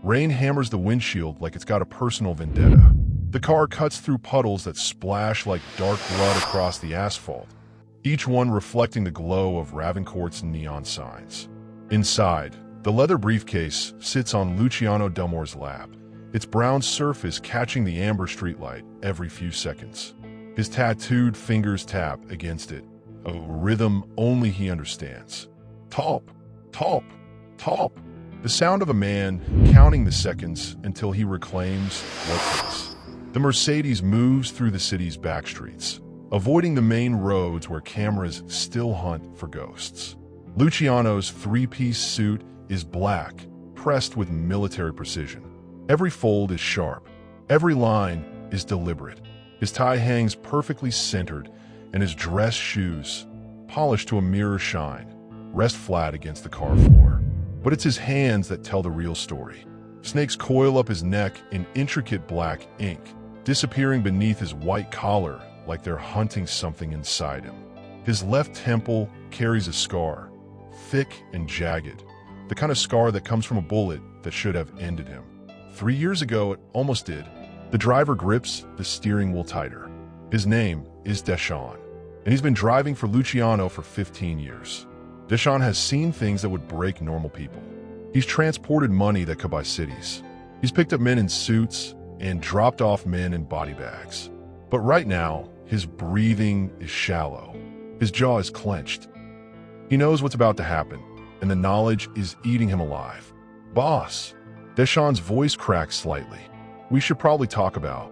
Rain hammers the windshield like it's got a personal vendetta. The car cuts through puddles that splash like dark blood across the asphalt, each one reflecting the glow of Ravencourt's neon signs. Inside, the leather briefcase sits on Luciano Delmore's lap, its brown surface catching the amber streetlight every few seconds. His tattooed fingers tap against it, a rhythm only he understands. Talp, talp, talp. The sound of a man counting the seconds until he reclaims what is. The Mercedes moves through the city's back streets, avoiding the main roads where cameras still hunt for ghosts. Luciano's three-piece suit is black, pressed with military precision. Every fold is sharp. Every line is deliberate. His tie hangs perfectly centered, and his dress shoes, polished to a mirror shine, rest flat against the car floor. But it's his hands that tell the real story. Snakes coil up his neck in intricate black ink, disappearing beneath his white collar like they're hunting something inside him. His left temple carries a scar, thick and jagged, the kind of scar that comes from a bullet that should have ended him. 3 years ago, it almost did. The driver grips the steering wheel tighter. His name is Deshawn, and he's been driving for Luciano for 15 years. Deshawn has seen things that would break normal people. He's transported money that could buy cities. He's picked up men in suits and dropped off men in body bags. But right now, his breathing is shallow. His jaw is clenched. He knows what's about to happen, and the knowledge is eating him alive. Boss. Deshawn's voice cracks slightly. We should probably talk about.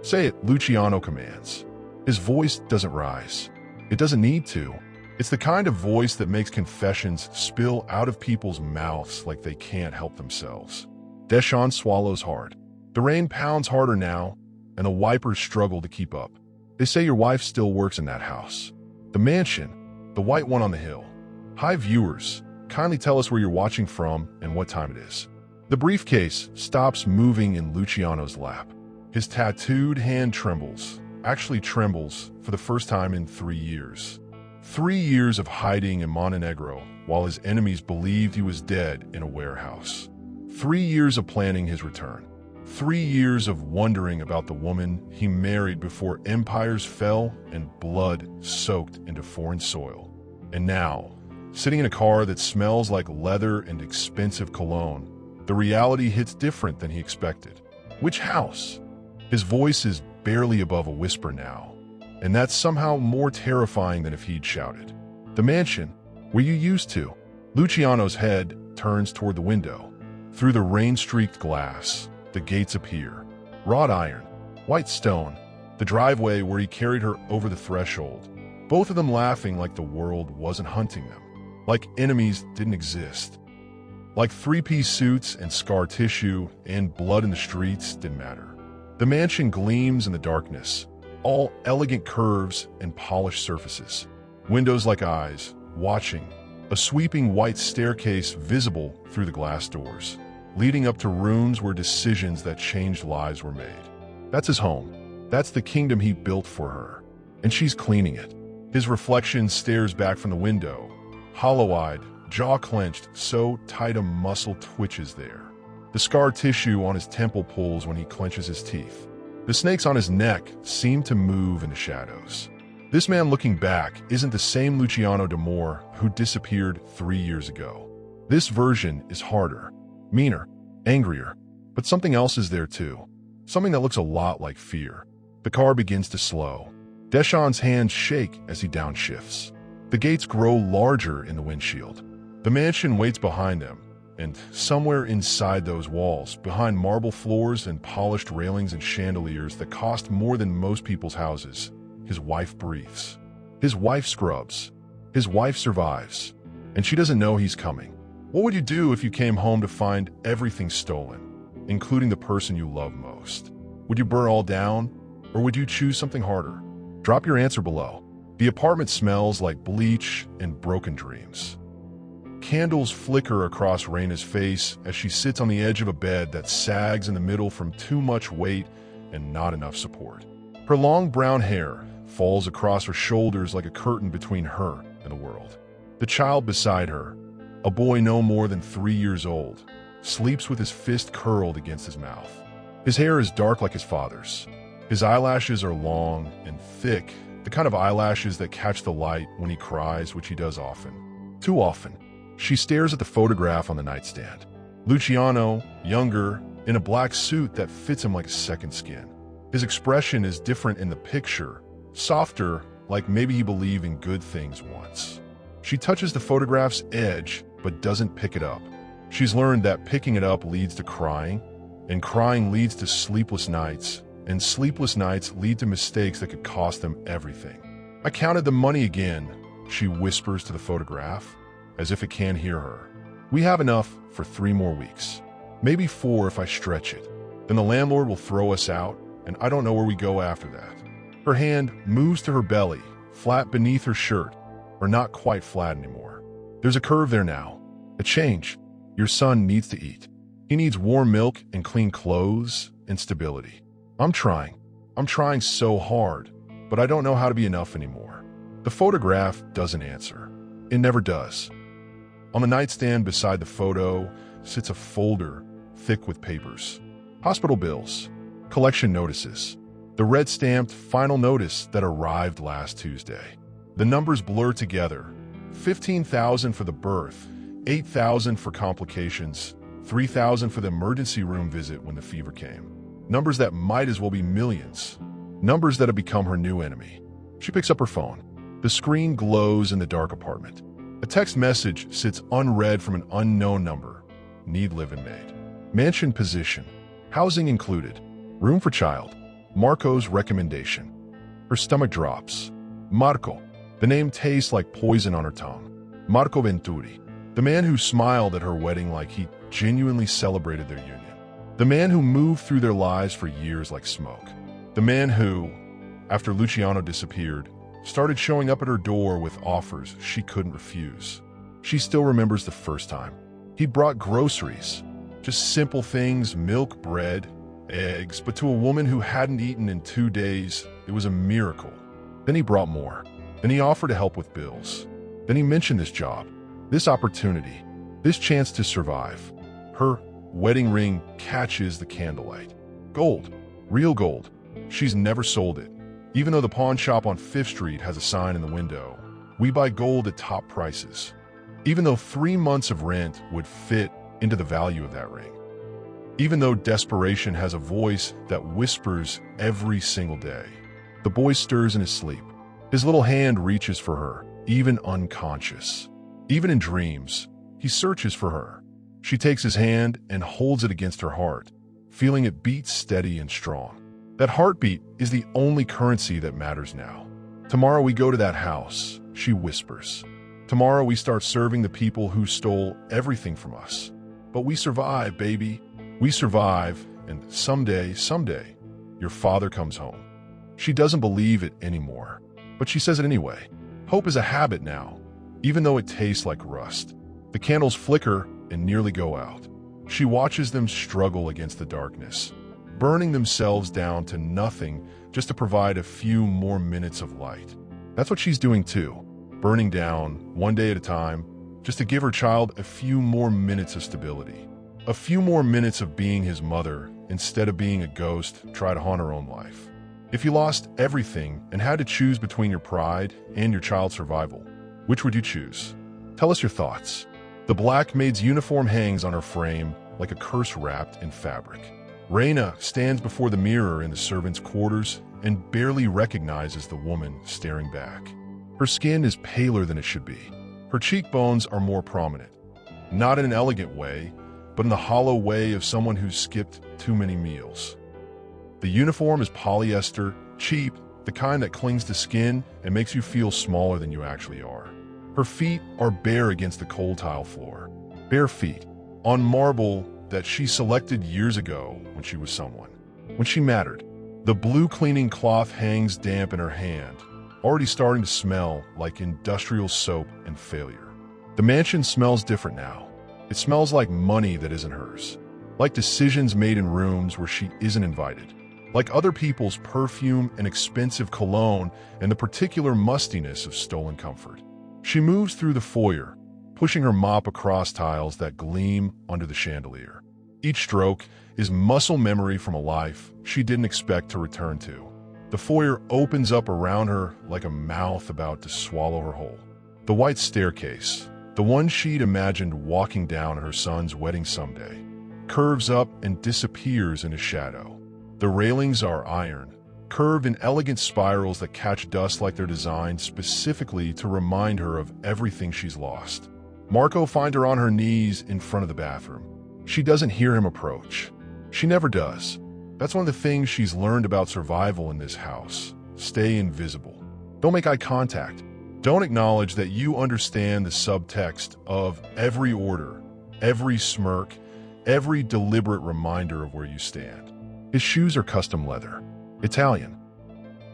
Say it, Luciano commands. His voice doesn't rise. It doesn't need to. It's the kind of voice that makes confessions spill out of people's mouths like they can't help themselves. Deshawn swallows hard. The rain pounds harder now, and the wipers struggle to keep up. They say your wife still works in that house. The mansion, the white one on the hill. Hi viewers, kindly tell us where you're watching from and what time it is. The briefcase stops moving in Luciano's lap. His tattooed hand trembles, actually trembles for the first time in 3 years. 3 years of hiding in Montenegro while his enemies believed he was dead in a warehouse. 3 years of planning his return. 3 years of wondering about the woman he married before empires fell and blood soaked into foreign soil. And now, sitting in a car that smells like leather and expensive cologne, the reality hits different than he expected. Which house? His voice is barely above a whisper now, and that's somehow more terrifying than if he'd shouted. The mansion, where you used to. Luciano's head turns toward the window. Through the rain-streaked glass, the gates appear. Wrought iron, white stone, the driveway where he carried her over the threshold. Both of them laughing like the world wasn't hunting them, like enemies didn't exist. Like three-piece suits and scar tissue and blood in the streets didn't matter. The mansion gleams in the darkness, all elegant curves and polished surfaces. Windows like eyes, watching. A sweeping white staircase visible through the glass doors, leading up to rooms where decisions that changed lives were made. That's his home. That's the kingdom he built for her. And she's cleaning it. His reflection stares back from the window, hollow-eyed, jaw clenched, so tight a muscle twitches there. The scar tissue on his temple pulls when he clenches his teeth. The snakes on his neck seem to move in the shadows. This man looking back isn't the same Luciano Delmore who disappeared 3 years ago. This version is harder, meaner, angrier, but something else is there too. Something that looks a lot like fear. The car begins to slow. Deshawn's hands shake as he downshifts. The gates grow larger in the windshield. The mansion waits behind them, and somewhere inside those walls, behind marble floors and polished railings and chandeliers that cost more than most people's houses, his wife breathes. His wife scrubs. His wife survives. And she doesn't know he's coming. What would you do if you came home to find everything stolen, including the person you love most? Would you burn all down, or would you choose something harder? Drop your answer below. The apartment smells like bleach and broken dreams. Candles flicker across Raina's face as she sits on the edge of a bed that sags in the middle from too much weight and not enough support. Her long brown hair falls across her shoulders like a curtain between her and the world. The child beside her, a boy no more than 3 years old, sleeps with his fist curled against his mouth. His hair is dark like his father's. His eyelashes are long and thick, the kind of eyelashes that catch the light when he cries, which he does often. Too often. She stares at the photograph on the nightstand. Luciano, younger, in a black suit that fits him like a second skin. His expression is different in the picture, softer, like maybe he believed in good things once. She touches the photograph's edge, but doesn't pick it up. She's learned that picking it up leads to crying, and crying leads to sleepless nights, and sleepless nights lead to mistakes that could cost them everything. I counted the money again, she whispers to the photograph, as if it can't hear her. We have enough for 3 more weeks. Maybe 4 if I stretch it. Then the landlord will throw us out, and I don't know where we go after that. Her hand moves to her belly, flat beneath her shirt, or not quite flat anymore. There's a curve there now. A change. Your son needs to eat. He needs warm milk and clean clothes and stability. I'm trying so hard, but I don't know how to be enough anymore. The photograph doesn't answer. It never does. On the nightstand beside the photo sits a folder thick with papers. Hospital bills, collection notices, the red-stamped final notice that arrived last Tuesday. The numbers blur together. 15,000 for the birth, 8,000 for complications, 3,000 for the emergency room visit when the fever came. Numbers that might as well be millions. Numbers that have become her new enemy. She picks up her phone. The screen glows in the dark apartment. A text message sits unread from an unknown number. Need live in Maid. Mansion position. Housing included. Room for child. Marco's recommendation. Her stomach drops. Marco. The name tastes like poison on her tongue. Marco Venturi. The man who smiled at her wedding like he genuinely celebrated their union. The man who moved through their lives for years like smoke. The man who, after Luciano disappeared, started showing up at her door with offers she couldn't refuse. She still remembers the first time. He brought groceries. Just simple things, milk, bread, eggs, but to a woman who hadn't eaten in 2 days, it was a miracle. Then he brought more. Then he offered to help with bills. Then he mentioned this job, this opportunity, this chance to survive. Her wedding ring catches the candlelight. Gold. Real gold. She's never sold it. Even though the pawn shop on 5th Street has a sign in the window, we buy gold at top prices. Even though 3 months of rent would fit into the value of that ring. Even though desperation has a voice that whispers every single day. The boy stirs in his sleep. His little hand reaches for her, even unconscious. Even in dreams, he searches for her. She takes his hand and holds it against her heart, feeling it beat steady and strong. That heartbeat is the only currency that matters now. Tomorrow we go to that house, she whispers. Tomorrow we start serving the people who stole everything from us. But we survive, baby. We survive, and someday, your father comes home. She doesn't believe it anymore, but she says it anyway. Hope is a habit now, even though it tastes like rust. The candles flicker and nearly go out. She watches them struggle against the darkness, burning themselves down to nothing just to provide a few more minutes of light. That's what she's doing too, burning down one day at a time, just to give her child a few more minutes of stability. A few more minutes of being his mother instead of being a ghost try to haunt her own life. If you lost everything and had to choose between your pride and your child's survival, which would you choose? Tell us your thoughts. The black maid's uniform hangs on her frame like a curse wrapped in fabric. Reina stands before the mirror in the servants' quarters and barely recognizes the woman staring back. Her skin is paler than it should be. Her cheekbones are more prominent. Not in an elegant way, but in the hollow way of someone who's skipped too many meals. The uniform is polyester, cheap, the kind that clings to skin and makes you feel smaller than you actually are. Her feet are bare against the cold tile floor. Bare feet, on marble that she selected years ago when she was someone, when she mattered. The blue cleaning cloth hangs damp in her hand, already starting to smell like industrial soap and failure. The mansion smells different now. It smells like money that isn't hers, like decisions made in rooms where she isn't invited, like other people's perfume and expensive cologne and the particular mustiness of stolen comfort. She moves through the foyer, pushing her mop across tiles that gleam under the chandelier. Each stroke is muscle memory from a life she didn't expect to return to. The foyer opens up around her like a mouth about to swallow her whole. The white staircase, the one she'd imagined walking down at her son's wedding someday, curves up and disappears in a shadow. The railings are iron, curved in elegant spirals that catch dust like they're designed specifically to remind her of everything she's lost. Marco finds her on her knees in front of the bathroom. She doesn't hear him approach. She never does. That's one of the things she's learned about survival in this house. Stay invisible. Don't make eye contact. Don't acknowledge that you understand the subtext of every order, every smirk, every deliberate reminder of where you stand. His shoes are custom leather, Italian.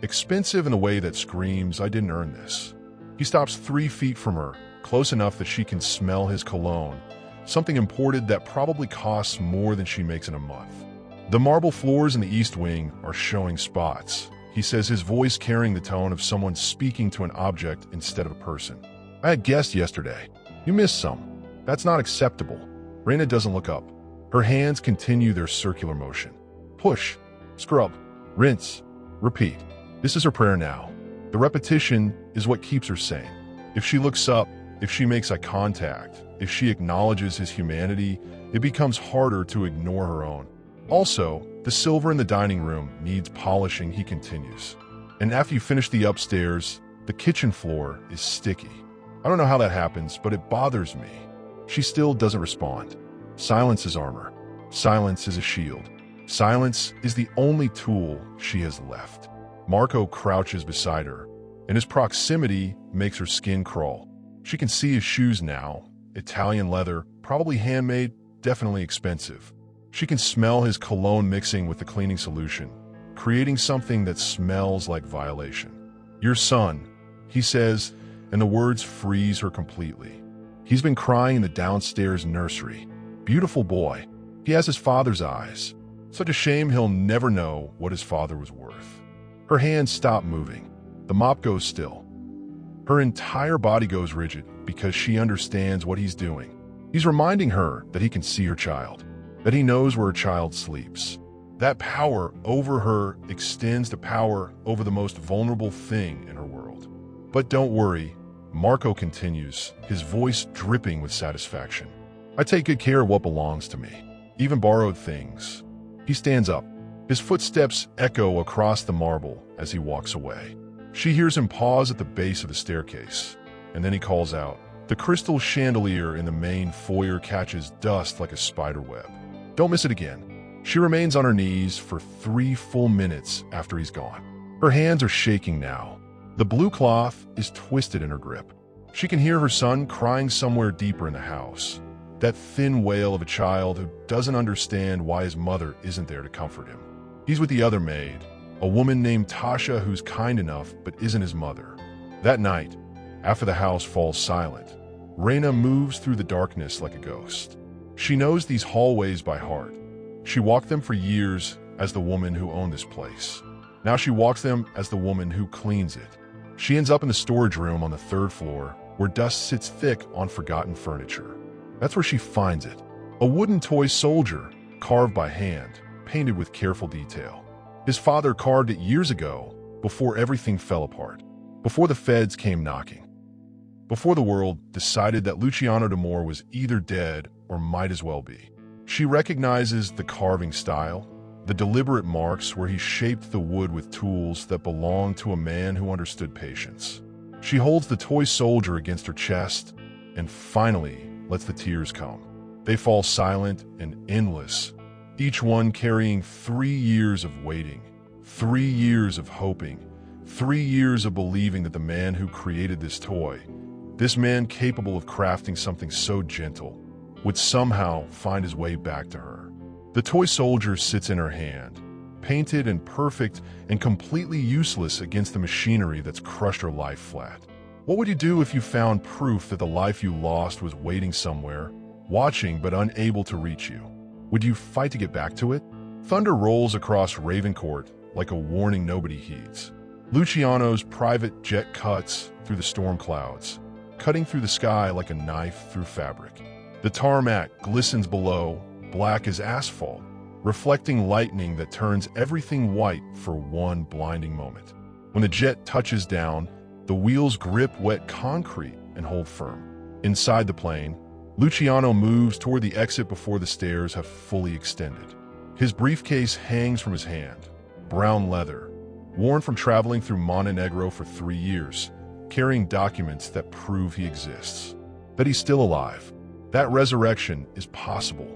Expensive in a way that screams, "I didn't earn this." He stops 3 feet from her, close enough that she can smell his cologne, something imported that probably costs more than she makes in a month. The marble floors in the East Wing are showing spots, he says, his voice carrying the tone of someone speaking to an object instead of a person. "I had guests yesterday. You missed some. That's not acceptable." Raina doesn't look up. Her hands continue their circular motion. Push, scrub, rinse, repeat. This is her prayer now. The repetition is what keeps her sane. If she looks up, if she makes eye contact, if she acknowledges his humanity, it becomes harder to ignore her own. Also, the silver in the dining room needs polishing, he continues. And after you finish the upstairs, the kitchen floor is sticky. I don't know how that happens, but it bothers me. She still doesn't respond. Silence is armor. Silence is a shield. Silence is the only tool she has left. Marco crouches beside her, and his proximity makes her skin crawl. She can see his shoes now. Italian leather, probably handmade, definitely expensive. She can smell his cologne mixing with the cleaning solution, creating something that smells like violation. "Your son," he says, and the words freeze her completely. He's been crying in the downstairs nursery. Beautiful boy. He has his father's eyes. Such a shame he'll never know what his father was worth. Her hands stop moving. The mop goes still. Her entire body goes rigid because she understands what he's doing. He's reminding her that he can see her child, that he knows where her child sleeps. That power over her extends to power over the most vulnerable thing in her world. "But don't worry," Marco continues, his voice dripping with satisfaction. "I take good care of what belongs to me, even borrowed things." He stands up. His footsteps echo across the marble as he walks away. She hears him pause at the base of the staircase, and then he calls out. The crystal chandelier in the main foyer catches dust like a spider web. "Don't miss it again." She remains on her knees for 3 full minutes after he's gone. Her hands are shaking now. The blue cloth is twisted in her grip. She can hear her son crying somewhere deeper in the house. That thin wail of a child who doesn't understand why his mother isn't there to comfort him. He's with the other maid, a woman named Tasha who's kind enough but isn't his mother. That night, after the house falls silent, Raina moves through the darkness like a ghost. She knows these hallways by heart. She walked them for years as the woman who owned this place. Now she walks them as the woman who cleans it. She ends up in the storage room on the 3rd floor, where dust sits thick on forgotten furniture. That's where she finds it. A wooden toy soldier, carved by hand, painted with careful detail. His father carved it years ago, before everything fell apart, before the feds came knocking, before the world decided that Luciano D'Amore was either dead or might as well be. She recognizes the carving style, the deliberate marks where he shaped the wood with tools that belonged to a man who understood patience. She holds the toy soldier against her chest and finally lets the tears come. They fall silent and endless, each one carrying 3 years of waiting, 3 years of hoping, 3 years of believing that the man who created this toy, this man capable of crafting something so gentle, would somehow find his way back to her. The toy soldier sits in her hand, painted and perfect and completely useless against the machinery that's crushed her life flat. What would you do if you found proof that the life you lost was waiting somewhere, watching but unable to reach you? Would you fight to get back to it? Thunder rolls across Ravencourt like a warning nobody heeds. Luciano's private jet cuts through the storm clouds, cutting through the sky like a knife through fabric. The tarmac glistens below, black as asphalt, reflecting lightning that turns everything white for one blinding moment. When the jet touches down, the wheels grip wet concrete and hold firm. Inside the plane, Luciano moves toward the exit before the stairs have fully extended. His briefcase hangs from his hand, brown leather, worn from traveling through Montenegro for 3 years, carrying documents that prove he exists, that he's still alive. That resurrection is possible.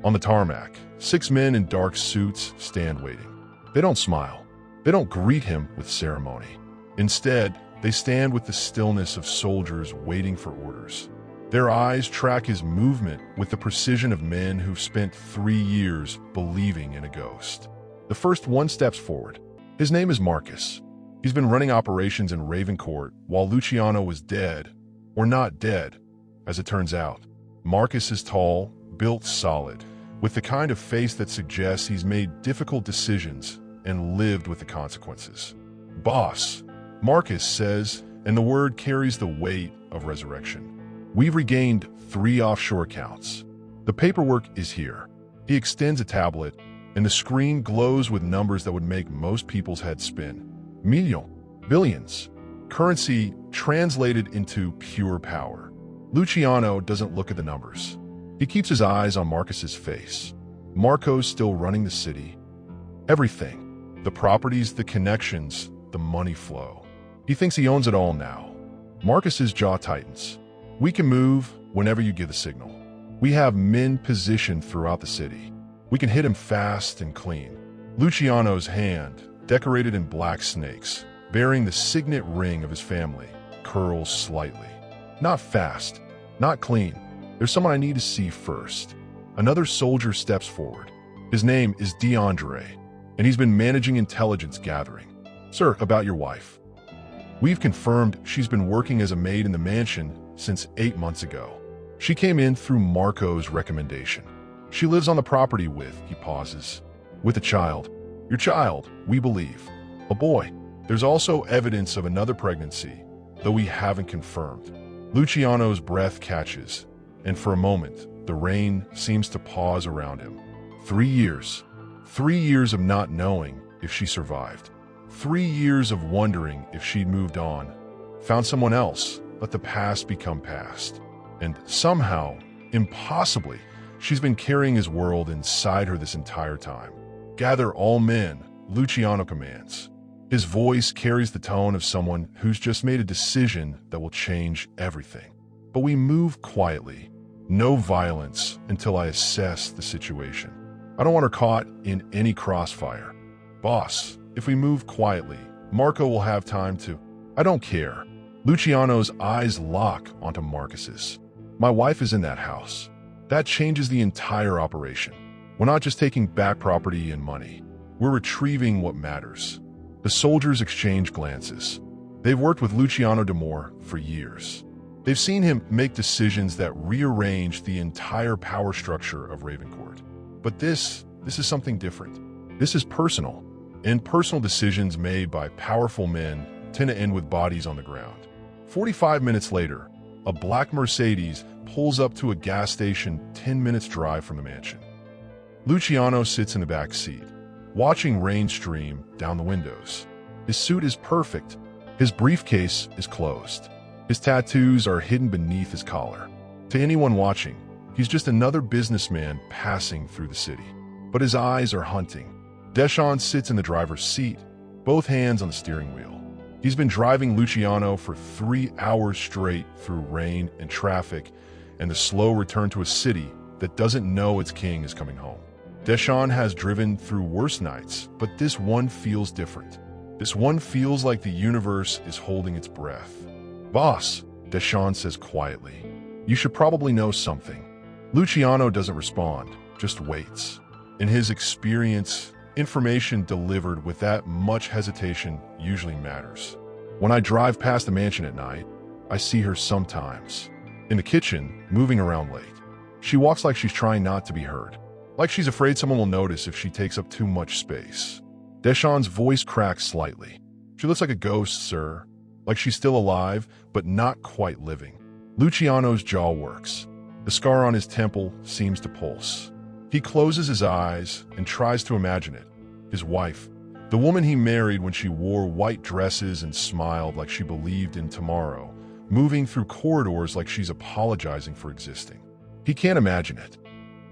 On the tarmac, 6 men in dark suits stand waiting. They don't smile. They don't greet him with ceremony. Instead, they stand with the stillness of soldiers waiting for orders. Their eyes track his movement with the precision of men who've spent 3 years believing in a ghost. The first one steps forward. His name is Marcus. He's been running operations in Ravencourt while Luciano was dead, or not dead, as it turns out. Marcus is tall, built solid, with the kind of face that suggests he's made difficult decisions and lived with the consequences. Boss, Marcus says, and the word carries the weight of resurrection. We've regained 3 offshore accounts. The paperwork is here. He extends a tablet, and the screen glows with numbers that would make most people's heads spin. Million, billions, currency translated into pure power. Luciano doesn't look at the numbers. He keeps his eyes on Marcus's face. Marco's still running the city. Everything. The properties, the connections, the money flow. He thinks he owns it all now. Marcus's jaw tightens. We can move whenever you give the signal. We have men positioned throughout the city. We can hit him fast and clean. Luciano's hand, decorated in black snakes, bearing the signet ring of his family, curls slightly. Not fast, not clean. There's someone I need to see first. Another soldier steps forward. His name is DeAndre, and he's been managing intelligence gathering. Sir, about your wife. We've confirmed she's been working as a maid in the mansion since 8 months ago. She came in through Marco's recommendation. She lives on the property with, he pauses, with a child. Your child, we believe. A boy. There's also evidence of another pregnancy, though we haven't confirmed. Luciano's breath catches, and for a moment, the rain seems to pause around him. 3 years. 3 years of not knowing if she survived. 3 years of wondering if she'd moved on, found someone else, let the past become past. And somehow, impossibly, she's been carrying his world inside her this entire time. Gather all men, Luciano commands. His voice carries the tone of someone who's just made a decision that will change everything. But we move quietly. No violence until I assess the situation. I don't want her caught in any crossfire. Boss, if we move quietly, Marco will have time to... I don't care. Luciano's eyes lock onto Marcus's. My wife is in that house. That changes the entire operation. We're not just taking back property and money. We're retrieving what matters. The soldiers exchange glances. They've worked with Luciano D'Amore for years. They've seen him make decisions that rearrange the entire power structure of Ravencourt. But this is something different. This is personal, and personal decisions made by powerful men tend to end with bodies on the ground. 45 minutes later, a black Mercedes pulls up to a gas station 10 minutes drive from the mansion. Luciano sits in the back seat, watching rain stream down the windows. His suit is perfect. His briefcase is closed. His tattoos are hidden beneath his collar. To anyone watching, he's just another businessman passing through the city. But his eyes are hunting. Deshawn sits in the driver's seat, both hands on the steering wheel. He's been driving Luciano for 3 hours straight through rain and traffic and the slow return to a city that doesn't know its king is coming home. Deshawn has driven through worse nights, but this one feels different. This one feels like the universe is holding its breath. Boss, Deshawn says quietly, you should probably know something. Luciano doesn't respond, just waits. In his experience, information delivered with that much hesitation usually matters. When I drive past the mansion at night, I see her sometimes. In the kitchen, moving around late. She walks like she's trying not to be heard. Like she's afraid someone will notice if she takes up too much space. Deshawn's voice cracks slightly. She looks like a ghost, sir. Like she's still alive, but not quite living. Luciano's jaw works. The scar on his temple seems to pulse. He closes his eyes and tries to imagine it. His wife, the woman he married when she wore white dresses and smiled like she believed in tomorrow, moving through corridors like she's apologizing for existing. He can't imagine it.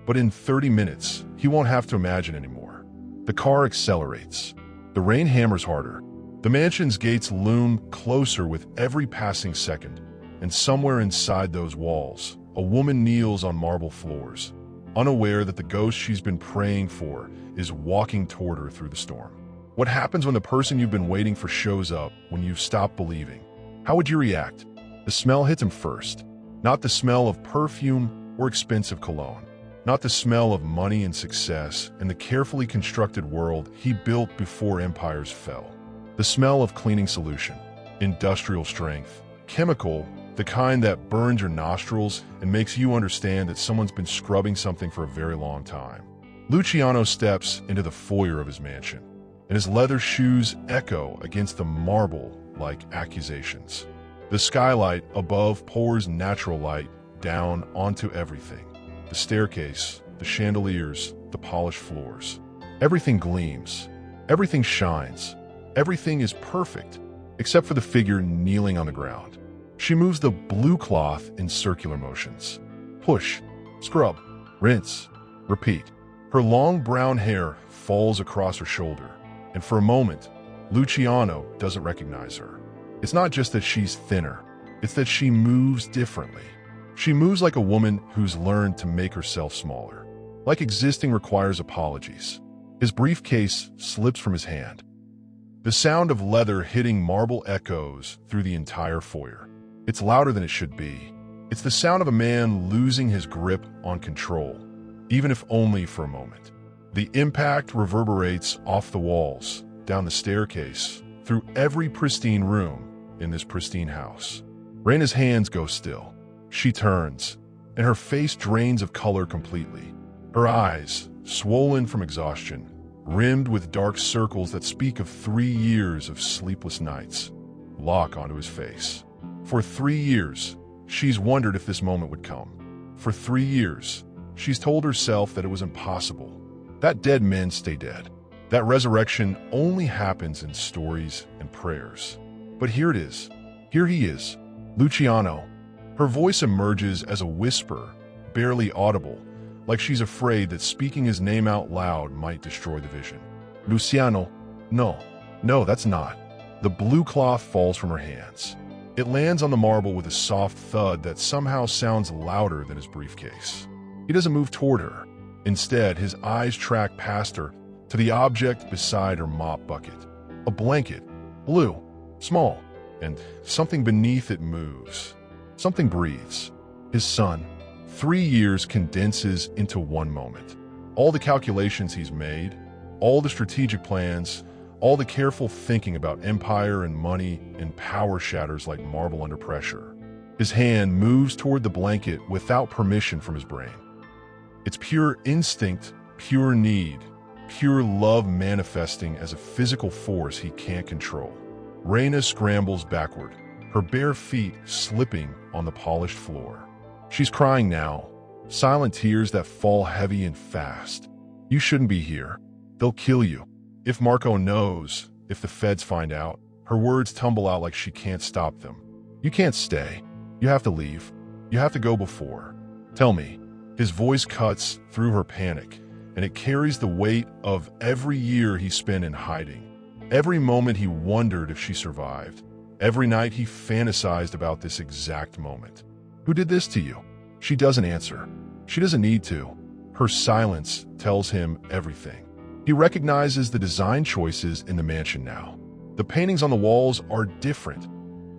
But in 30 minutes, he won't have to imagine anymore. The car accelerates. The rain hammers harder. The mansion's gates loom closer with every passing second. And somewhere inside those walls, a woman kneels on marble floors, unaware that the ghost she's been praying for is walking toward her through the storm. What happens when the person you've been waiting for shows up when you've stopped believing? How would you react? The smell hits him first. Not the smell of perfume or expensive cologne. Not the smell of money and success and the carefully constructed world he built before empires fell. The smell of cleaning solution, industrial strength, chemical, the kind that burns your nostrils and makes you understand that someone's been scrubbing something for a very long time. Luciano steps into the foyer of his mansion, and his leather shoes echo against the marble like accusations. The skylight above pours natural light down onto everything. The staircase, the chandeliers, the polished floors. Everything gleams. Everything shines. Everything is perfect, except for the figure kneeling on the ground. She moves the blue cloth in circular motions. Push, scrub, rinse, repeat. Her long brown hair falls across her shoulder, and for a moment, Luciano doesn't recognize her. It's not just that she's thinner, it's that she moves differently. She moves like a woman who's learned to make herself smaller. Like existing requires apologies. His briefcase slips from his hand. The sound of leather hitting marble echoes through the entire foyer. It's louder than it should be. It's the sound of a man losing his grip on control, even if only for a moment. The impact reverberates off the walls, down the staircase, through every pristine room in this pristine house. Raina's hands go still. She turns, and her face drains of color completely. Her eyes, swollen from exhaustion, rimmed with dark circles that speak of 3 years of sleepless nights, lock onto his face. For 3 years, she's wondered if this moment would come. For 3 years, she's told herself that it was impossible. That dead men stay dead. That resurrection only happens in stories and prayers. But here it is. Here he is, Luciano. Her voice emerges as a whisper, barely audible, like she's afraid that speaking his name out loud might destroy the vision. Luciano, no, that's not. The blue cloth falls from her hands. It lands on the marble with a soft thud that somehow sounds louder than his briefcase. He doesn't move toward her. Instead, his eyes track past her to the object beside her mop bucket. A blanket, blue, small, and something beneath it moves. Something breathes. His son. 3 years condenses into one moment. All the calculations he's made, all the strategic plans, all the careful thinking about empire and money and power shatters like marble under pressure. His hand moves toward the blanket without permission from his brain. It's pure instinct, pure need, pure love manifesting as a physical force he can't control. Raina scrambles backward, her bare feet slipping on the polished floor. She's crying now, silent tears that fall heavy and fast. You shouldn't be here. They'll kill you. If Marco knows, if the feds find out, her words tumble out like she can't stop them. You can't stay. You have to leave. You have to go before. Tell me. His voice cuts through her panic, and it carries the weight of every year he spent in hiding. Every moment he wondered if she survived. Every night he fantasized about this exact moment. Who did this to you? She doesn't answer. She doesn't need to. Her silence tells him everything. He recognizes the design choices in the mansion now. The paintings on the walls are different.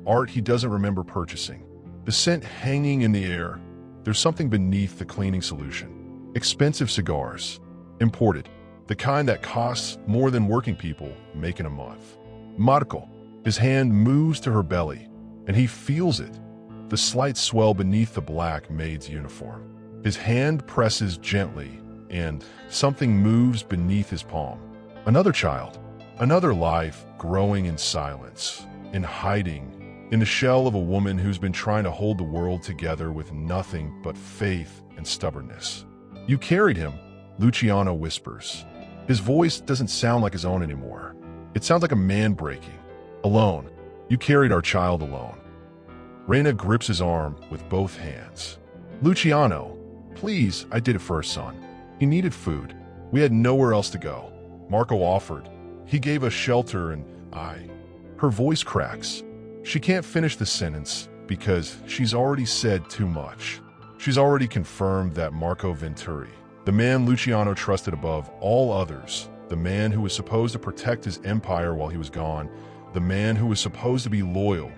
Art he doesn't remember purchasing. The scent hanging in the air. There's something beneath the cleaning solution. Expensive cigars. Imported. The kind that costs more than working people make in a month. Marco. His hand moves to her belly, and he feels it. The slight swell beneath the black maid's uniform. His hand presses gently, and something moves beneath his palm. Another child. Another life growing in silence, in hiding, in the shell of a woman who's been trying to hold the world together with nothing but faith and stubbornness. You carried him, Luciano whispers. His voice doesn't sound like his own anymore. It sounds like a man breaking. Alone. You carried our child alone. Reina grips his arm with both hands. Luciano, please, I did it for our son. He needed food. We had nowhere else to go. Marco offered. He gave us shelter and Her voice cracks. She can't finish the sentence because she's already said too much. She's already confirmed that Marco Venturi, the man Luciano trusted above all others, the man who was supposed to protect his empire while he was gone, the man who was supposed to be loyal,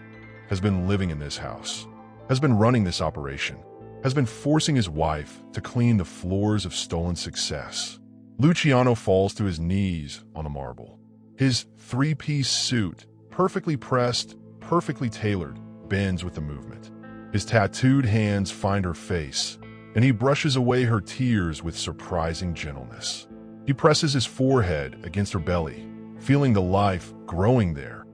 has been living in this house, has been running this operation, has been forcing his wife to clean the floors of stolen success. Luciano falls to his knees on the marble. His three-piece suit, perfectly pressed, perfectly tailored, bends with the movement. His tattooed hands find her face, and he brushes away her tears with surprising gentleness. He presses his forehead against her belly, feeling the life growing there,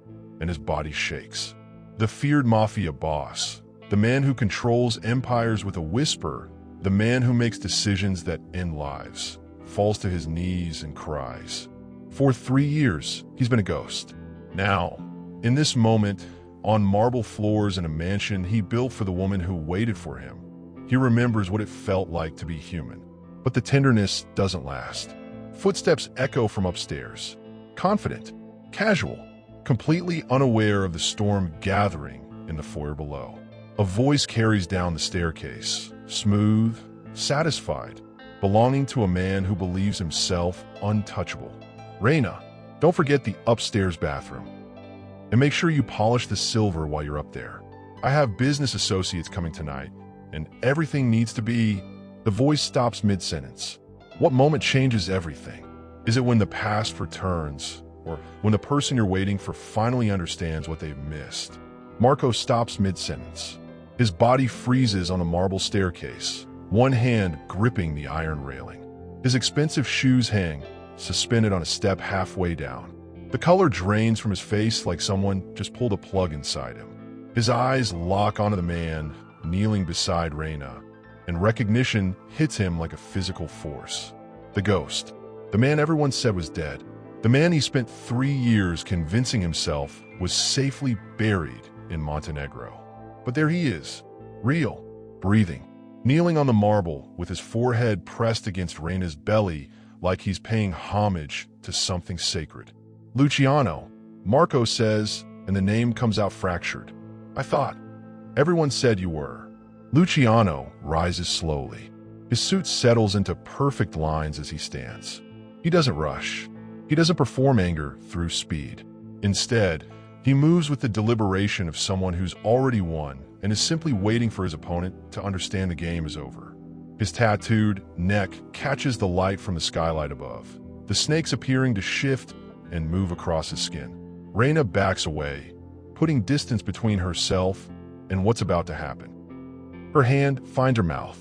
and his body shakes. The feared Mafia boss, the man who controls empires with a whisper, the man who makes decisions that end lives, falls to his knees and cries. For 3 years, he's been a ghost. Now, in this moment, on marble floors in a mansion he built for the woman who waited for him, he remembers what it felt like to be human. But the tenderness doesn't last. Footsteps echo from upstairs, confident, casual, completely unaware of the storm gathering in the foyer below. A voice carries down the staircase, smooth, satisfied, belonging to a man who believes himself untouchable. Reina, don't forget the upstairs bathroom. And make sure you polish the silver while you're up there. I have business associates coming tonight, and everything needs to be... The voice stops mid-sentence. What moment changes everything? Is it when the past returns, or when the person you're waiting for finally understands what they've missed? Marco stops mid-sentence. His body freezes on a marble staircase, one hand gripping the iron railing. His expensive shoes hang, suspended on a step halfway down. The color drains from his face like someone just pulled a plug inside him. His eyes lock onto the man kneeling beside Reina, and recognition hits him like a physical force. The ghost. The man everyone said was dead. The man he spent 3 years convincing himself was safely buried in Montenegro. But there he is, real, breathing, kneeling on the marble with his forehead pressed against Reina's belly like he's paying homage to something sacred. Luciano, Marco says, and the name comes out fractured. I thought. Everyone said you were. Luciano rises slowly. His suit settles into perfect lines as he stands. He doesn't rush. He doesn't perform anger through speed. Instead, he moves with the deliberation of someone who's already won and is simply waiting for his opponent to understand the game is over. His tattooed neck catches the light from the skylight above, the snakes appearing to shift and move across his skin. Reina backs away, putting distance between herself and what's about to happen. Her hand finds her mouth.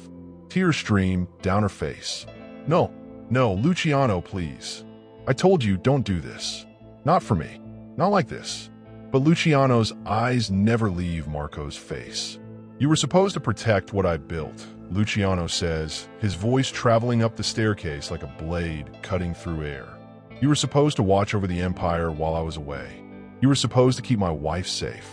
Tears stream down her face. No, Luciano, please. I told you, don't do this. Not for me. Not like this. But Luciano's eyes never leave Marco's face. You were supposed to protect what I built, Luciano says, his voice traveling up the staircase like a blade cutting through air. You were supposed to watch over the empire while I was away. You were supposed to keep my wife safe.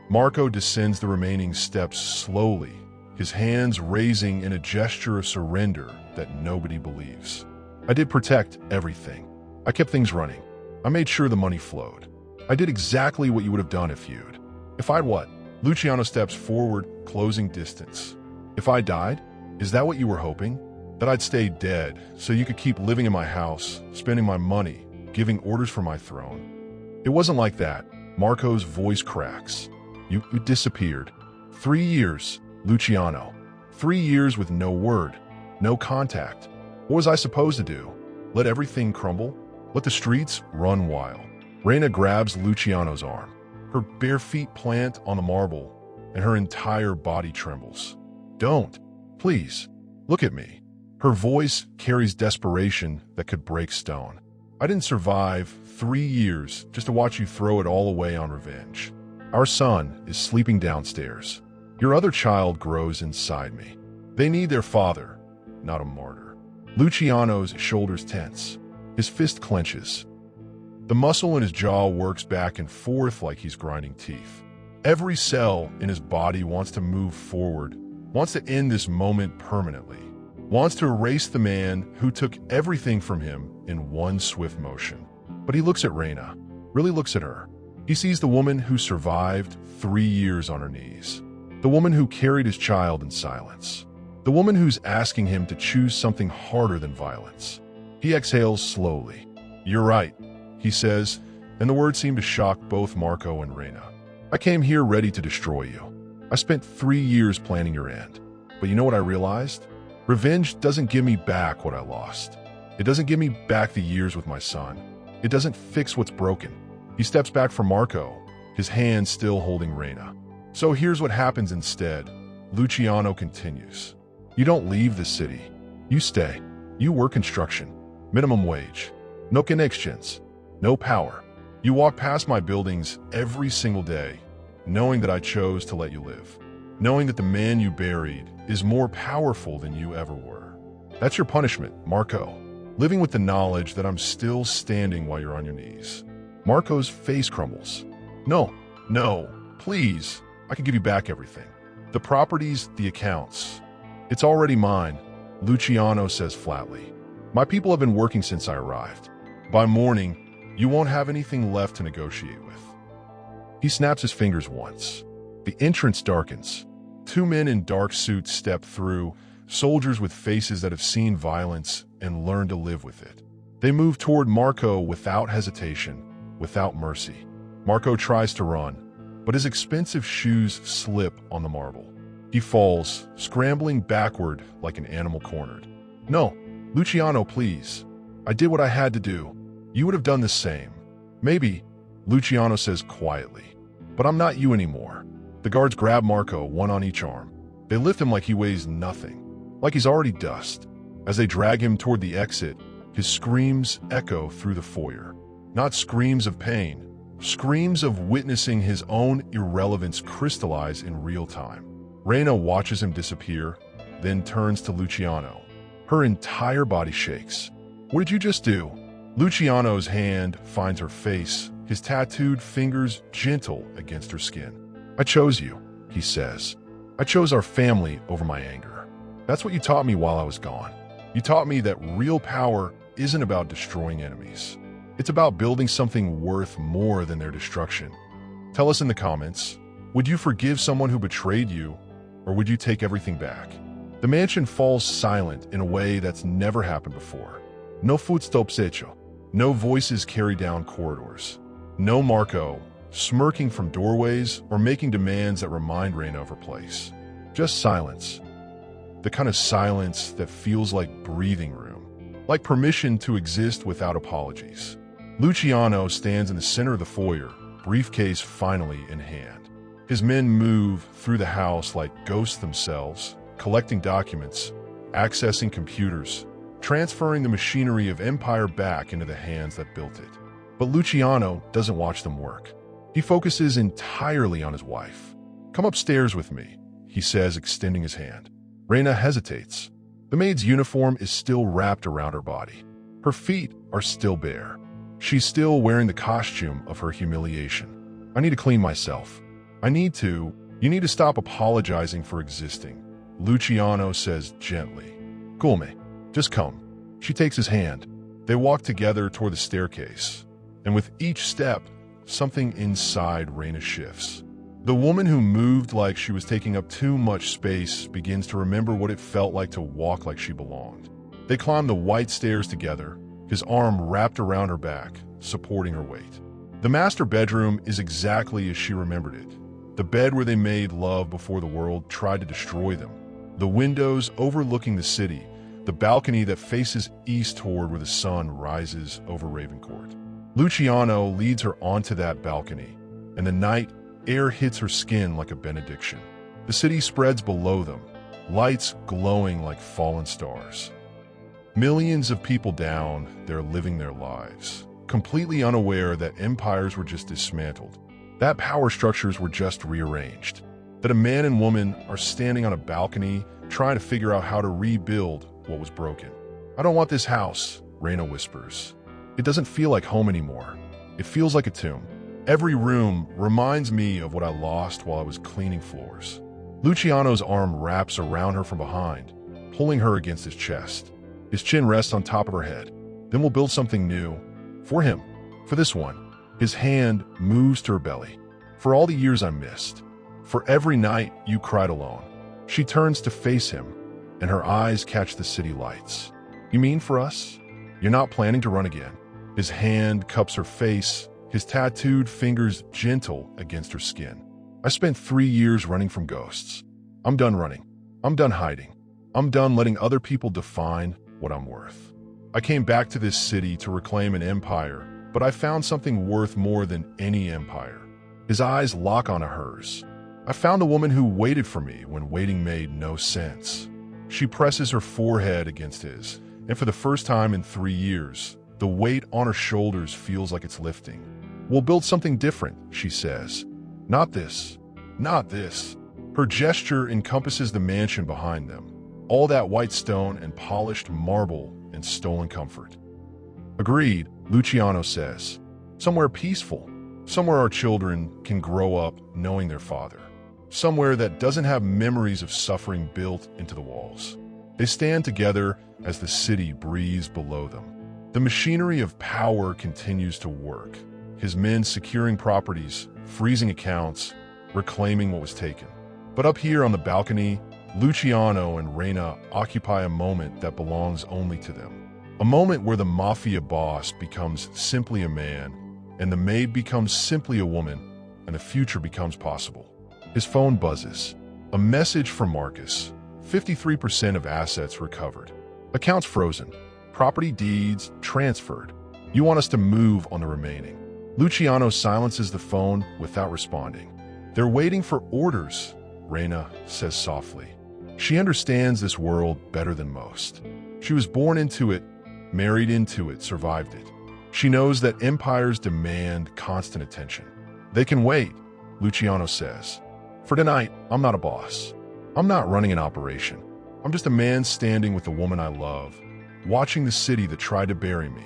Marco descends the remaining steps slowly, his hands raising in a gesture of surrender that nobody believes. I did protect everything. I kept things running. I made sure the money flowed. I did exactly what you would have done if I'd what? Luciano steps forward, closing distance. If I died? Is that what you were hoping? That I'd stay dead so you could keep living in my house, spending my money, giving orders for my throne? It wasn't like that. Marco's voice cracks. You disappeared. 3 years, Luciano. 3 years with no word, no contact. What was I supposed to do? Let everything crumble? Let the streets run wild? Reina grabs Luciano's arm. Her bare feet plant on the marble, and her entire body trembles. Don't. Please. Look at me. Her voice carries desperation that could break stone. I didn't survive 3 years just to watch you throw it all away on revenge. Our son is sleeping downstairs. Your other child grows inside me. They need their father, not a martyr. Luciano's shoulders tense. His fist clenches. The muscle in his jaw works back and forth like he's grinding teeth. Every cell in his body wants to move forward, wants to end this moment permanently, wants to erase the man who took everything from him in one swift motion. But he looks at Reina, really looks at her. He sees the woman who survived 3 years on her knees, the woman who carried his child in silence, the woman who's asking him to choose something harder than violence. He exhales slowly. "You're right," he says, and the words seem to shock both Marco and Reina. "I came here ready to destroy you. I spent 3 years planning your end. But you know what I realized? Revenge doesn't give me back what I lost. It doesn't give me back the years with my son. It doesn't fix what's broken." He steps back from Marco, his hand still holding Reina. "So here's what happens instead," Luciano continues. "You don't leave the city. You stay. You work construction. Minimum wage. No connections. No power. You walk past my buildings every single day, knowing that I chose to let you live. Knowing that the man you buried is more powerful than you ever were. That's your punishment, Marco. Living with the knowledge that I'm still standing while you're on your knees." Marco's face crumbles. No, please. I can give you back everything. The properties, the accounts. It's already mine," Luciano says flatly. "My people have been working since I arrived. By morning, you won't have anything left to negotiate with." He snaps his fingers once. The entrance darkens. 2 men in dark suits step through, soldiers with faces that have seen violence and learned to live with it. They move toward Marco without hesitation, without mercy. Marco tries to run, but his expensive shoes slip on the marble. He falls, scrambling backward like an animal cornered. "No, Luciano, please. I did what I had to do. You would have done the same." "Maybe," Luciano says quietly, "but I'm not you anymore." The guards grab Marco, one on each arm. They lift him like he weighs nothing, like he's already dust. As they drag him toward the exit, his screams echo through the foyer. Not screams of pain, screams of witnessing his own irrelevance crystallize in real time. Reina watches him disappear, then turns to Luciano. Her entire body shakes. "What did you just do?" Luciano's hand finds her face, his tattooed fingers gentle against her skin. "I chose you," he says. "I chose our family over my anger. That's what you taught me while I was gone. You taught me that real power isn't about destroying enemies. It's about building something worth more than their destruction." Tell us in the comments, would you forgive someone who betrayed you, or would you take everything back? The mansion falls silent in a way that's never happened before. No footsteps hecho. No voices carry down corridors. No Marco, smirking from doorways or making demands that remind Reina of her place. Just silence. The kind of silence that feels like breathing room, like permission to exist without apologies. Luciano stands in the center of the foyer, briefcase finally in hand. His men move through the house like ghosts themselves, collecting documents, accessing computers, transferring the machinery of empire back into the hands that built it. But Luciano doesn't watch them work. He focuses entirely on his wife. "Come upstairs with me," he says, extending his hand. Reina hesitates. The maid's uniform is still wrapped around her body. Her feet are still bare. She's still wearing the costume of her humiliation. "I need to clean myself. You need to stop apologizing for existing," Luciano says gently. "Come, just come." She takes his hand. They walk together toward the staircase, and with each step, something inside Reina shifts. The woman who moved like she was taking up too much space begins to remember what it felt like to walk like she belonged. They climb the white stairs together, his arm wrapped around her back, supporting her weight. The master bedroom is exactly as she remembered it. The bed where they made love before the world tried to destroy them. The windows overlooking the city, the balcony that faces east toward where the sun rises over Ravencourt. Luciano leads her onto that balcony, and the night air hits her skin like a benediction. The city spreads below them, lights glowing like fallen stars. Millions of people down there living their lives, completely unaware that empires were just dismantled, that power structures were just rearranged, that a man and woman are standing on a balcony trying to figure out how to rebuild what was broken. I don't want this house, Reina whispers. It doesn't feel like home anymore. It feels like a tomb. Every room reminds me of what I lost while I was cleaning floors. Luciano's arm wraps around her from behind, pulling her against his chest. His chin rests on top of her head. Then we'll build something new. For him. For this one. His hand moves to her belly. For all the years I missed. For every night you cried alone. She turns to face him, and her eyes catch the city lights. You mean for us? You're not planning to run again? His hand cups her face, his tattooed fingers gentle against her skin. I spent 3 years running from ghosts. I'm done running. I'm done hiding. I'm done letting other people define what I'm worth. I came back to this city to reclaim an empire, but I found something worth more than any empire. His eyes lock onto hers. I found a woman who waited for me when waiting made no sense. She presses her forehead against his, and for the first time in 3 years, the weight on her shoulders feels like it's lifting. We'll build something different, she says. Not this. Not this. Her gesture encompasses the mansion behind them. All that white stone and polished marble and stolen comfort. Agreed, Luciano says. Somewhere peaceful. Somewhere our children can grow up knowing their father. Somewhere that doesn't have memories of suffering built into the walls. They stand together as the city breathes below them. The machinery of power continues to work. His men securing properties, freezing accounts, reclaiming what was taken. But up here on the balcony, Luciano and Reina occupy a moment that belongs only to them. A moment where the Mafia boss becomes simply a man, and the maid becomes simply a woman, and the future becomes possible. His phone buzzes. A message from Marcus. 53% of assets recovered. Accounts frozen. Property deeds transferred. You want us to move on the remaining. Luciano silences the phone without responding. They're waiting for orders, Reina says softly. She understands this world better than most. She was born into it, married into it, survived it. She knows that empires demand constant attention. They can wait, Luciano says. For tonight, I'm not a boss. I'm not running an operation. I'm just a man standing with the woman I love, watching the city that tried to bury me.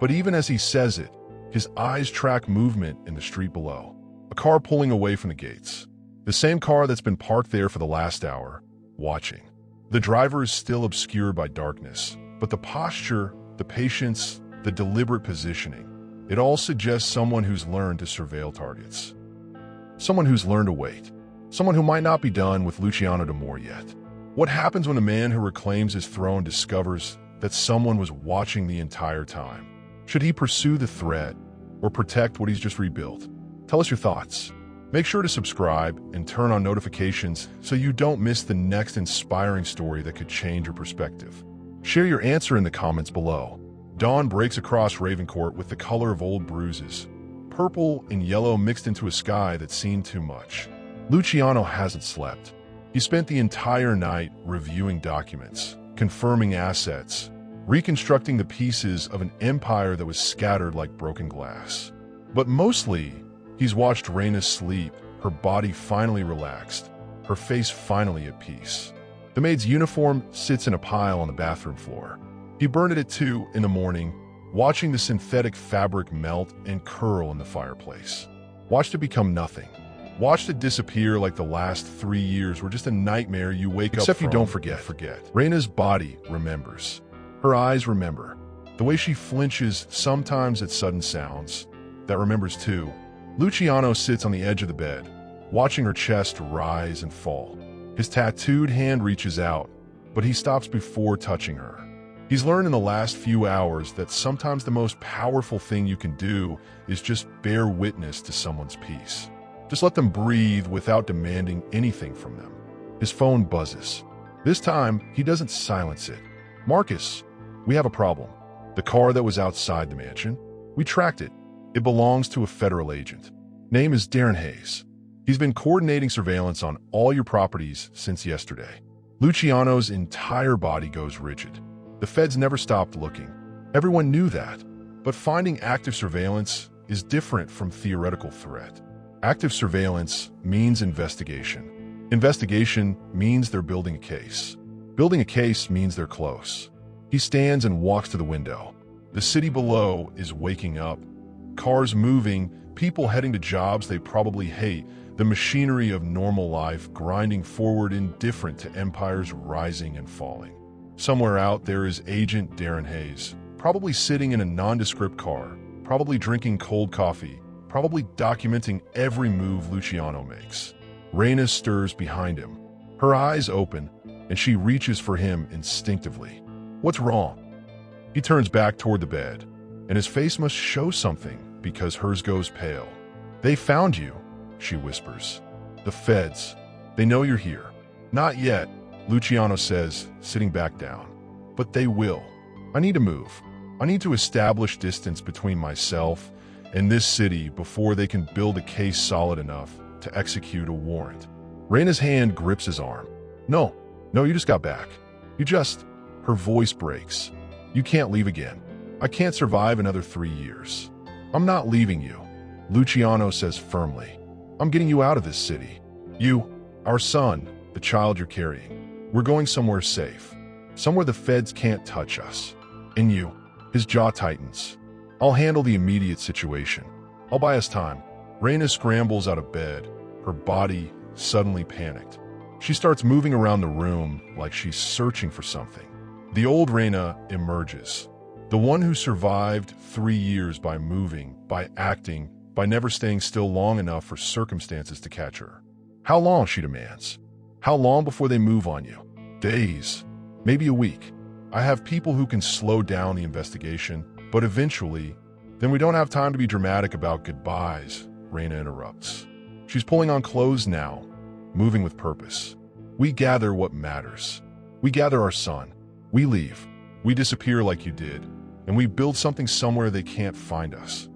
But even as he says it, his eyes track movement in the street below. A car pulling away from the gates. The same car that's been parked there for the last hour, watching. The driver is still obscured by darkness, but the posture, the patience, the deliberate positioning, it all suggests someone who's learned to surveil targets. Someone who's learned to wait. Someone who might not be done with Luciano D'Amore yet. What happens when a man who reclaims his throne discovers that someone was watching the entire time? Should he pursue the threat or protect what he's just rebuilt? Tell us your thoughts. Make sure to subscribe and turn on notifications so you don't miss the next inspiring story that could change your perspective. Share your answer in the comments below. Dawn breaks across Ravencourt with the color of old bruises. Purple and yellow mixed into a sky that seemed too much. Luciano hasn't slept. He spent the entire night reviewing documents, confirming assets, reconstructing the pieces of an empire that was scattered like broken glass. But mostly, he's watched Reina sleep, her body finally relaxed, her face finally at peace. The maid's uniform sits in a pile on the bathroom floor. He burned it at 2 in the morning, watching the synthetic fabric melt and curl in the fireplace. Watched it become nothing. Watched it disappear like the last 3 years were just a nightmare you wake up from. Except you don't forget. Reina's body remembers. Her eyes remember. The way she flinches sometimes at sudden sounds. That remembers too. Luciano sits on the edge of the bed, watching her chest rise and fall. His tattooed hand reaches out, but he stops before touching her. He's learned in the last few hours that sometimes the most powerful thing you can do is just bear witness to someone's peace. Just let them breathe without demanding anything from them. His phone buzzes. This time, he doesn't silence it. Marcus, we have a problem. The car that was outside the mansion, we tracked it. It belongs to a federal agent. Name is Darren Hayes. He's been coordinating surveillance on all your properties since yesterday. Luciano's entire body goes rigid. The feds never stopped looking. Everyone knew that. But finding active surveillance is different from theoretical threat. Active surveillance means investigation. Investigation means they're building a case. Building a case means they're close. He stands and walks to the window. The city below is waking up. Cars moving, people heading to jobs they probably hate, the machinery of normal life grinding forward indifferent to empires rising and falling. Somewhere out there is Agent Darren Hayes, probably sitting in a nondescript car, probably drinking cold coffee, probably documenting every move Luciano makes. Reina stirs behind him. Her eyes open, and she reaches for him instinctively. What's wrong? He turns back toward the bed, and his face must show something because hers goes pale. They found you, she whispers. The feds. They know you're here. Not yet, Luciano says, sitting back down. But they will. I need to move. I need to establish distance between myself and this city before they can build a case solid enough to execute a warrant. Reina's hand grips his arm. No, you just got back. Her voice breaks. You can't leave again. I can't survive another 3 years. I'm not leaving you, Luciano says firmly. I'm getting you out of this city. You, our son, the child you're carrying. We're going somewhere safe. Somewhere the feds can't touch us. And you, his jaw tightens. I'll handle the immediate situation. I'll buy us time. Reina scrambles out of bed, her body suddenly panicked. She starts moving around the room like she's searching for something. The old Reina emerges. The one who survived 3 years by moving, by acting, by never staying still long enough for circumstances to catch her. How long, she demands. How long before they move on you? Days. Maybe a week. I have people who can slow down the investigation, but eventually, then we don't have time to be dramatic about goodbyes, Reina interrupts. She's pulling on clothes now, moving with purpose. We gather what matters. We gather our son. We leave. We disappear like you did, and we build something somewhere they can't find us.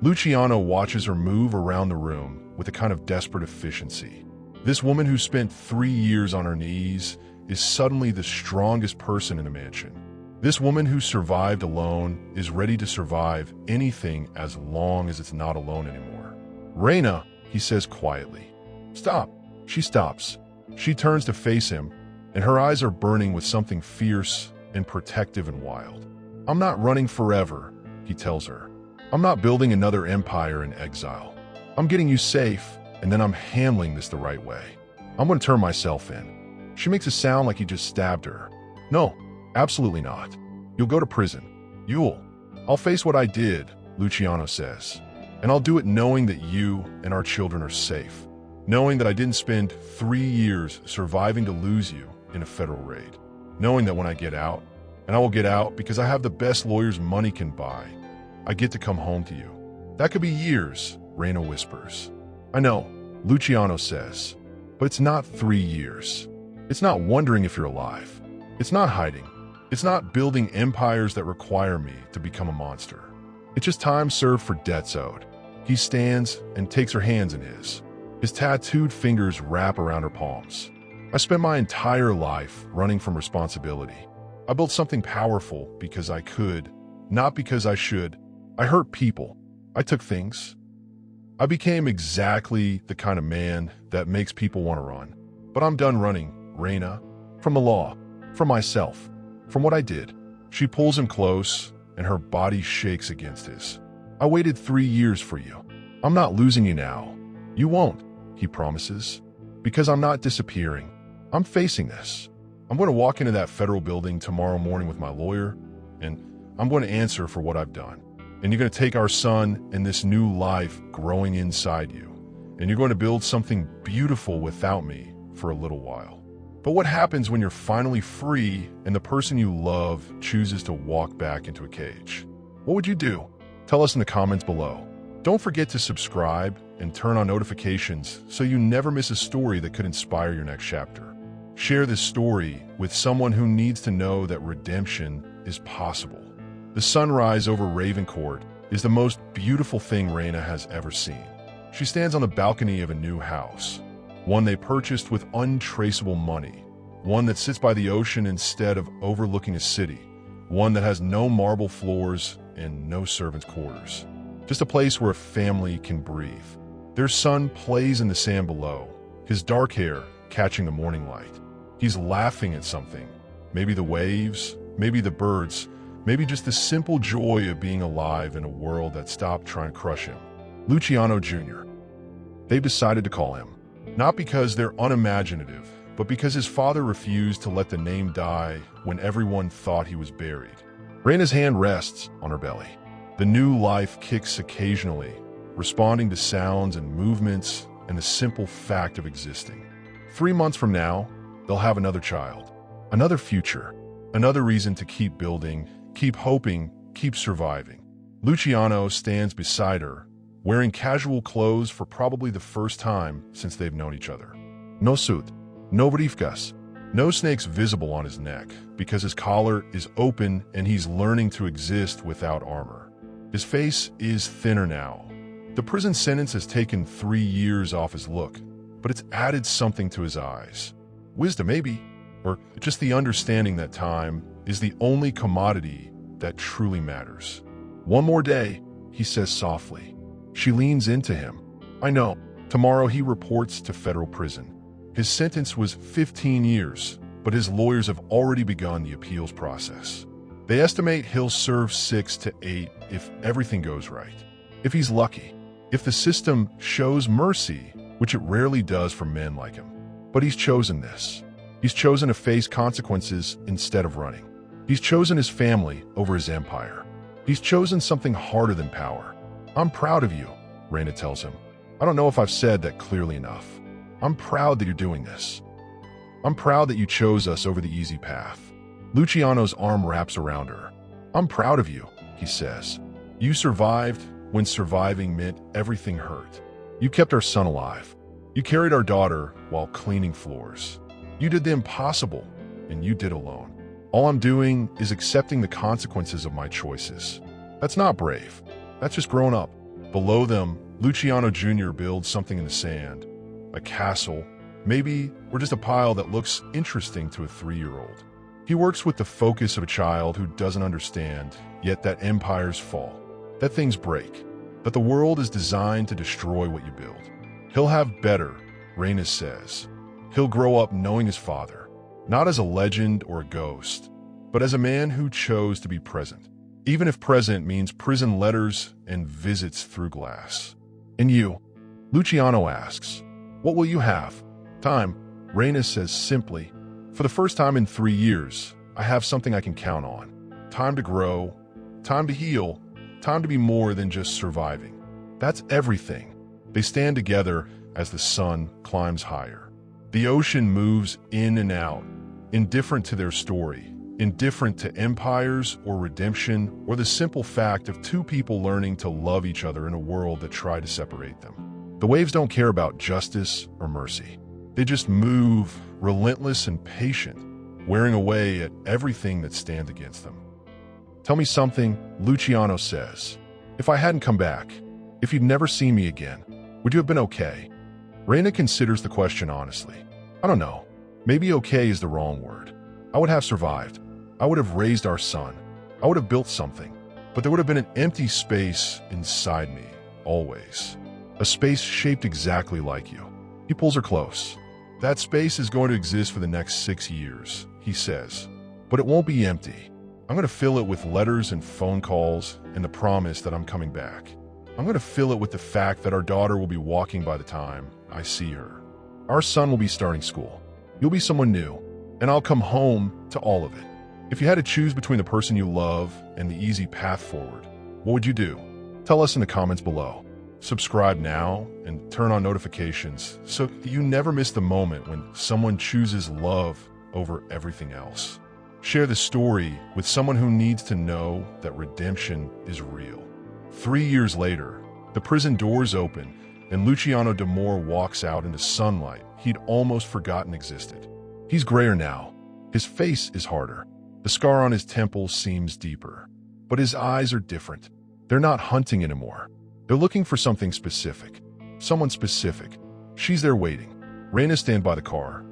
Luciano watches her move around the room with a kind of desperate efficiency. This woman who spent 3 years on her knees is suddenly the strongest person in the mansion. This woman who survived alone is ready to survive anything as long as it's not alone anymore. Reina, he says quietly. Stop. She stops. She turns to face him, and her eyes are burning with something fierce and protective and wild. I'm not running forever, he tells her. I'm not building another empire in exile. I'm getting you safe, and then I'm handling this the right way. I'm going to turn myself in. She makes a sound like he just stabbed her. No, absolutely not. You'll go to prison. I'll face what I did, Luciano says. And I'll do it knowing that you and our children are safe. Knowing that I didn't spend 3 years surviving to lose you in a federal raid. Knowing that when I get out, and I will get out because I have the best lawyers money can buy, I get to come home to you. That could be years, Reina whispers. I know, Luciano says, but it's not 3 years. It's not wondering if you're alive. It's not hiding. It's not building empires that require me to become a monster. It's just time served for debts owed. He stands and takes her hands in his. His tattooed fingers wrap around her palms. I spent my entire life running from responsibility. I built something powerful because I could, not because I should. I hurt people. I took things. I became exactly the kind of man that makes people want to run. But I'm done running, Reina. From the law. From myself. From what I did. She pulls him close, and her body shakes against his. I waited 3 years for you. I'm not losing you now. You won't, he promises. Because I'm not disappearing. I'm facing this. I'm going to walk into that federal building tomorrow morning with my lawyer, and I'm going to answer for what I've done. And you're going to take our son and this new life growing inside you, and you're going to build something beautiful without me for a little while. But what happens when you're finally free and the person you love chooses to walk back into a cage? What would you do? Tell us in the comments below. Don't forget to subscribe and turn on notifications so you never miss a story that could inspire your next chapter. Share this story with someone who needs to know that redemption is possible. The sunrise over Ravencourt is the most beautiful thing Reina has ever seen. She stands on the balcony of a new house, one they purchased with untraceable money, one that sits by the ocean instead of overlooking a city, one that has no marble floors and no servants' quarters. Just a place where a family can breathe. Their son plays in the sand below, his dark hair catching the morning light. He's laughing at something, maybe the waves, maybe the birds, maybe just the simple joy of being alive in a world that stopped trying to crush him. Luciano Jr. They've decided to call him, not because they're unimaginative, but because his father refused to let the name die when everyone thought he was buried. Reina's hand rests on her belly. The new life kicks occasionally, responding to sounds and movements and the simple fact of existing. 3 months from now, they'll have another child, another future, another reason to keep building, keep hoping, keep surviving. Luciano stands beside her, wearing casual clothes for probably the first time since they've known each other. No suit, no briefcase, no snakes visible on his neck because his collar is open and he's learning to exist without armor. His face is thinner now. The prison sentence has taken 3 years off his look, but it's added something to his eyes. Wisdom, maybe, or just the understanding that time is the only commodity that truly matters. One more day, he says softly. She leans into him. I know. Tomorrow he reports to federal prison. His sentence was 15 years, but his lawyers have already begun the appeals process. They estimate he'll serve 6 to 8 if everything goes right. If he's lucky. If the system shows mercy, which it rarely does for men like him. But he's chosen this. He's chosen to face consequences instead of running. He's chosen his family over his empire. He's chosen something harder than power. I'm proud of you, Reina tells him. I don't know if I've said that clearly enough. I'm proud that you're doing this. I'm proud that you chose us over the easy path. Luciano's arm wraps around her. I'm proud of you, he says. You survived when surviving meant everything hurt. You kept our son alive. You carried our daughter while cleaning floors. You did the impossible, and you did alone. All I'm doing is accepting the consequences of my choices. That's not brave. That's just grown up. Below them, Luciano Jr. builds something in the sand. A castle, maybe, or just a pile that looks interesting to a 3-year-old. He works with the focus of a child who doesn't understand, yet that empires fall, that things break, that the world is designed to destroy what you build. He'll have better, Reina says. He'll grow up knowing his father, not as a legend or a ghost, but as a man who chose to be present, even if present means prison letters and visits through glass. And you? Luciano asks. What will you have? Time, Reina says simply. For the first time in 3 years, I have something I can count on. Time to grow, time to heal, time to be more than just surviving. That's everything. They stand together as the sun climbs higher. The ocean moves in and out, indifferent to their story, indifferent to empires or redemption or the simple fact of 2 people learning to love each other in a world that tried to separate them. The waves don't care about justice or mercy. They just move, relentless and patient, wearing away at everything that stands against them. Tell me something, Luciano says. If I hadn't come back, if you'd never seen me again, would you have been okay? Reina considers the question honestly. I don't know. Maybe okay is the wrong word. I would have survived. I would have raised our son. I would have built something. But there would have been an empty space inside me, always. A space shaped exactly like you. He pulls her close. That space is going to exist for the next 6 years, he says. But it won't be empty. I'm going to fill it with letters and phone calls and the promise that I'm coming back. I'm going to fill it with the fact that our daughter will be walking by the time I see her. Our son will be starting school. You'll be someone new, and I'll come home to all of it. If you had to choose between the person you love and the easy path forward, what would you do? Tell us in the comments below. Subscribe now and turn on notifications so that you never miss the moment when someone chooses love over everything else. Share the story with someone who needs to know that redemption is real. 3 years later, the prison doors open and Luciano D'Amore walks out into sunlight he'd almost forgotten existed. He's grayer now. His face is harder. The scar on his temple seems deeper. But his eyes are different. They're not hunting anymore. They're looking for something specific. Someone specific. She's there waiting. Reina stands by the car.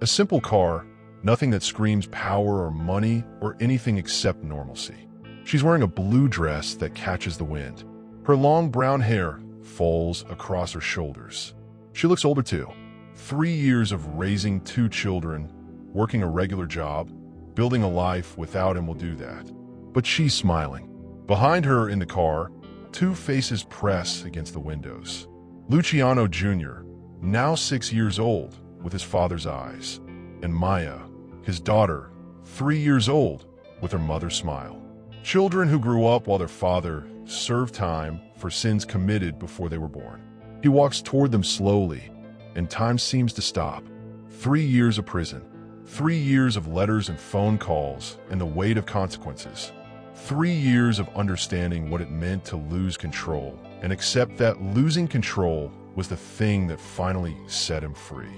A simple car, nothing that screams power or money or anything except normalcy. She's wearing a blue dress that catches the wind. Her long brown hair falls across her shoulders. She looks older too. 3 years of raising 2 children, working a regular job, Building a life without him will do that. But she's smiling. Behind her in the car, two faces press against the windows. Luciano Jr., now 6 years old, with his father's eyes, and Maya, his daughter, 3 years old, with her mother's smile. Children who grew up while their father served time for sins committed before they were born. He walks toward them slowly, and time seems to stop. 3 years of prison, 3 years of letters and phone calls and the weight of consequences. 3 years of understanding what it meant to lose control and accept that losing control was the thing that finally set him free.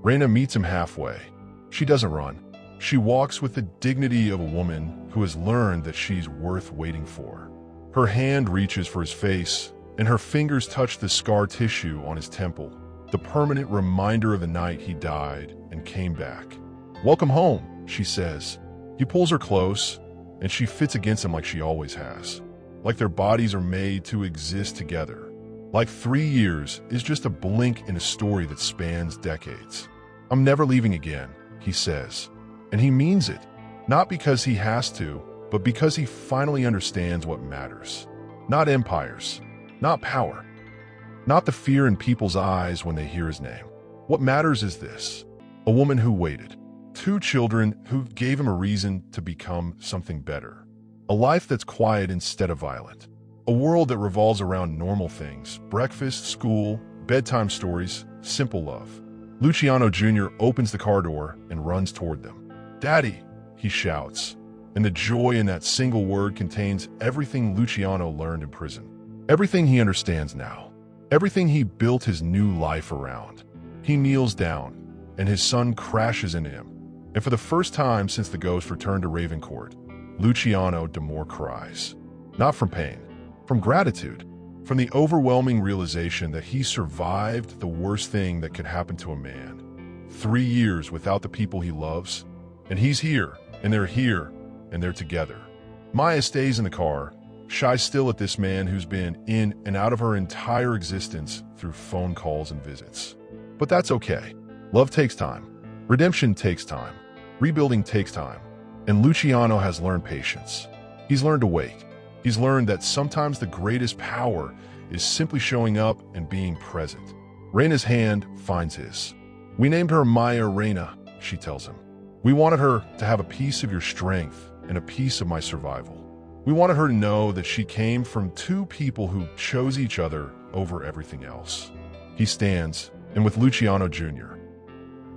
Reina meets him halfway. She doesn't run. She walks with the dignity of a woman who has learned that she's worth waiting for. Her hand reaches for his face, and her fingers touch the scar tissue on his temple, the permanent reminder of the night he died and came back. "Welcome home," she says. He pulls her close, and she fits against him like she always has. Like their bodies are made to exist together. Like 3 years is just a blink in a story that spans decades. "I'm never leaving again," he says. And he means it, not because he has to, but because he finally understands what matters. Not empires, not power, not the fear in people's eyes when they hear his name. What matters is this: a woman who waited, 2 children who gave him a reason to become something better, a life that's quiet instead of violent, a world that revolves around normal things: breakfast, school, bedtime stories, simple love. Luciano Jr. opens the car door and runs toward them. "Daddy," he shouts, and the joy in that single word contains everything Luciano learned in prison. Everything he understands now. Everything he built his new life around. He kneels down, and his son crashes into him. And for the first time since the ghost returned to Ravencourt, Luciano D'Amour cries. Not from pain, from gratitude, from the overwhelming realization that he survived the worst thing that could happen to a man. 3 years without the people he loves, and he's here, and they're together. Maya stays in the car, shy still at this man who's been in and out of her entire existence through phone calls and visits. But that's okay. Love takes time. Redemption takes time. Rebuilding takes time. And Luciano has learned patience. He's learned to wait. He's learned that sometimes the greatest power is simply showing up and being present. Reina's hand finds his. "We named her Maya Reina," she tells him. "We wanted her to have a piece of your strength and a piece of my survival. We wanted her to know that she came from 2 people who chose each other over everything else." He stands, and with Luciano Jr.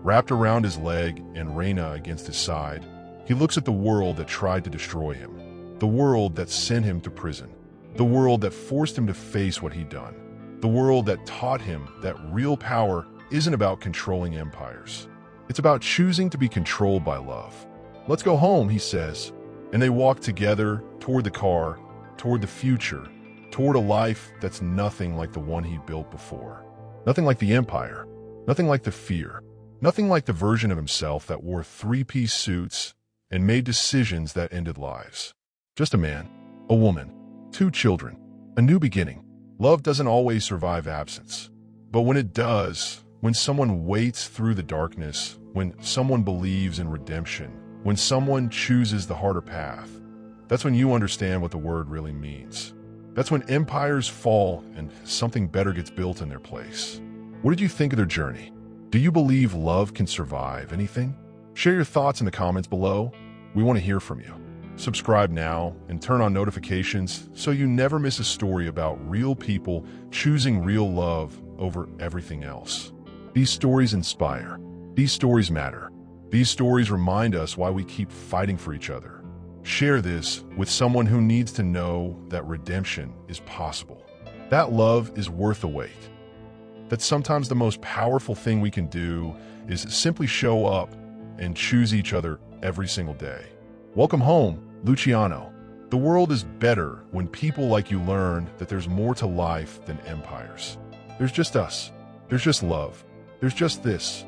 wrapped around his leg and Reina against his side, he looks at the world that tried to destroy him, the world that sent him to prison, the world that forced him to face what he'd done, the world that taught him that real power isn't about controlling empires. It's about choosing to be controlled by love. "Let's go home," he says, and they walk together toward the car, toward the future, toward a life that's nothing like the one he built before. Nothing like the empire, nothing like the fear, nothing like the version of himself that wore 3-piece suits and made decisions that ended lives. Just a man, a woman, 2 children, a new beginning. Love doesn't always survive absence. But when it does, when someone waits through the darkness, when someone believes in redemption, when someone chooses the harder path, that's when you understand what the word really means. That's when empires fall and something better gets built in their place. What did you think of their journey? Do you believe love can survive anything? Share your thoughts in the comments below. We want to hear from you. Subscribe now and turn on notifications so you never miss a story about real people choosing real love over everything else. These stories inspire. These stories matter. These stories remind us why we keep fighting for each other. Share this with someone who needs to know that redemption is possible. That love is worth the wait. That sometimes the most powerful thing we can do is simply show up and choose each other every single day. Welcome home, Luciano. The world is better when people like you learn that there's more to life than empires. There's just us. There's just love. There's just this.